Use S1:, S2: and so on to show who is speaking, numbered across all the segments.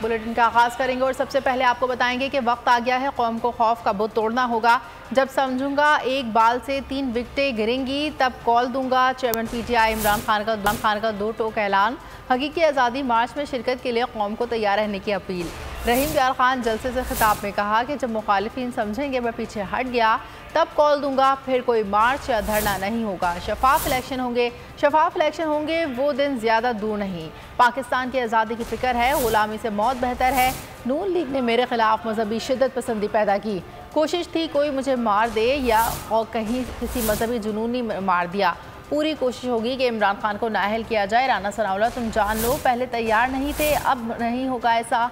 S1: Bulletin का आगाज करेंगे और सबसे पहले आपको बताएंगे कि वक्त आ गया है कौम को खौफ का बुत तोड़ना होगा। जब समझूंगा एक बाल से 3 विकेटें गिरेंगी तब कॉल दूंगा। चेयरमैन पीटीआई इमरान खान का 2 टोक ऐलान। हकीकी आज़ादी मार्च में शिरकत के लिए कौम को तैयार रहने की अपील। रहीम प्यार खान जलसे से खिताब में कहा कि जब मुखालिफिन समझेंगे मैं पीछे हट गया तब कॉल दूंगा, फिर कोई मार्च या धरना नहीं होगा। शफाफ इलेक्शन होंगे वो दिन ज़्यादा दूर नहीं। पाकिस्तान की आज़ादी की फिक्र है, गुलामी से मौत बेहतर है। नून लीग ने मेरे खिलाफ मजहबी शिद्दत पसंदी पैदा की। कोशिश थी कोई मुझे मार दे या और कहीं किसी मजहबी जुनून ने मार दिया। पूरी कोशिश होगी कि इमरान खान को नाअहल किया जाए। राना सनाउल्लाह तुम जान लो पहले तैयार नहीं थे, अब नहीं होगा ऐसा।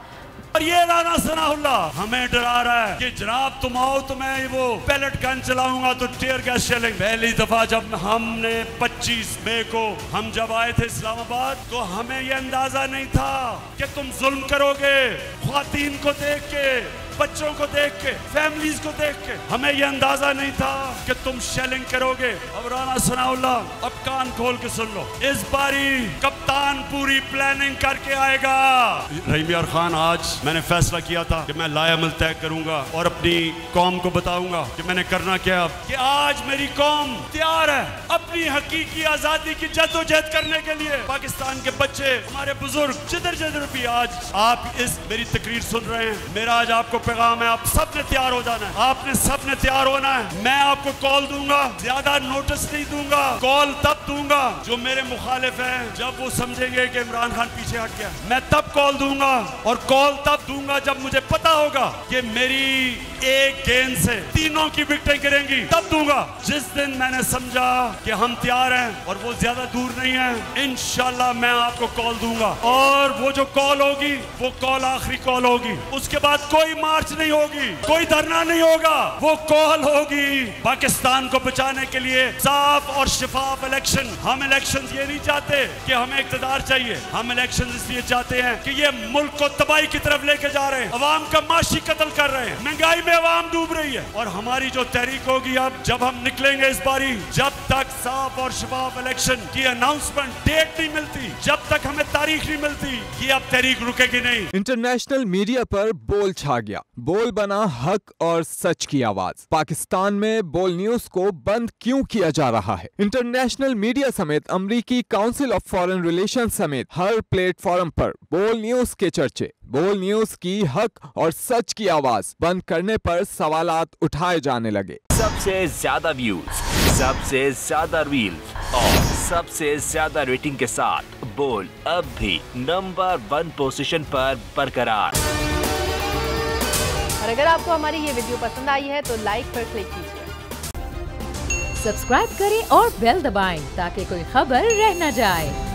S2: और ये राना सनाउल्लाह हमें डरा रहा है कि जनाब तुम आओ तो मैं वो पैलेट गन चलाऊंगा तो टीयर गैस शेलिंग। पहली दफा जब हमने 25 मई को हम जब आए थे इस्लामाबाद तो हमें ये अंदाजा नहीं था कि तुम जुल्म करोगे। ख्वातीन को देख के, बच्चों को देख के, फैमिलीज को देख के हमें यह अंदाजा नहीं था कि तुम शेलिंग करोगे। अब राना सनाउल्लाह अब कान खोल के सुन लो, इस बारी कप्तान पूरी प्लानिंग करके आएगा। रहीम प्यार खान आज मैंने फैसला किया था कि मैं लायामल तय करूंगा और अपनी कौम को बताऊंगा कि मैंने करना क्या। कि आज मेरी कौम तैयार है अपनी हकीकी आजादी की जद्दोजहद करने के लिए। पाकिस्तान के बच्चे, हमारे बुजुर्ग जिधर भी आज आप इस मेरी तकरीर सुन रहे हैं, मेरा आज आपको पैगाम है, आप सब ने तैयार हो जाना है। आपने सब ने तैयार होना है। मैं आपको कॉल दूंगा, ज्यादा नोटिस नहीं दूंगा। कॉल तब दूंगा जो मेरे मुखालिफ हैं, जब वो समझेंगे कि इमरान खान पीछे हट गया। मैं तब कॉल दूंगा और कॉल तब दूंगा जब मुझे पता होगा कि मेरी एक गेंद से तीनों की विकेटें गिरेंगी, तब दूंगा। जिस दिन मैंने समझा कि हम तैयार हैं और वो ज्यादा दूर नहीं है, इंशाल्लाह मैं आपको कॉल दूंगा। और वो जो कॉल होगी वो कॉल आखिरी कॉल होगी। उसके बाद कोई मार्च नहीं होगी, कोई धरना नहीं होगा, वो कॉल होगी पाकिस्तान को बचाने के लिए साफ और शफाफ इलेक्शन। हम इलेक्शन ये नहीं चाहते कि हमें इक़्तिदार चाहिए, हम इलेक्शन इसलिए चाहते हैं कि ये मुल्क को तबाही की तरफ लेके जा रहे हैं, अवाम का माशी कत्ल कर रहे हैं, महंगाई में अवाम डूब रही है। और हमारी जो तहरीक होगी अब जब हम निकलेंगे इस बारी, जब तक साफ और शफाफ इलेक्शन की अनाउंसमेंट डेट नहीं मिलती, जब तक हमें तारीख नहीं मिलती, ये अब तहरीक रुकेगी नहीं।
S3: इंटरनेशनल मीडिया पर बोल छा गया, बोल बना हक और सच की आवाज। पाकिस्तान में बोल न्यूज को बंद क्यों किया जा रहा है? इंटरनेशनल मीडिया समेत अमरीकी काउंसिल ऑफ फॉरेन रिलेशन समेत हर प्लेटफॉर्म पर बोल न्यूज के चर्चे। बोल न्यूज की हक और सच की आवाज बंद करने पर सवालात उठाए जाने लगे।
S4: सबसे ज्यादा व्यूज, सबसे ज्यादा रील्स और सबसे ज्यादा रेटिंग के साथ बोल अब भी नंबर 1 पोजीशन पर बरकरार।
S1: और अगर आपको हमारी ये वीडियो पसंद आई है तो लाइक पर क्लिक कीजिए,
S5: सब्सक्राइब करें और बेल दबाएं ताकि कोई खबर रह न जाए।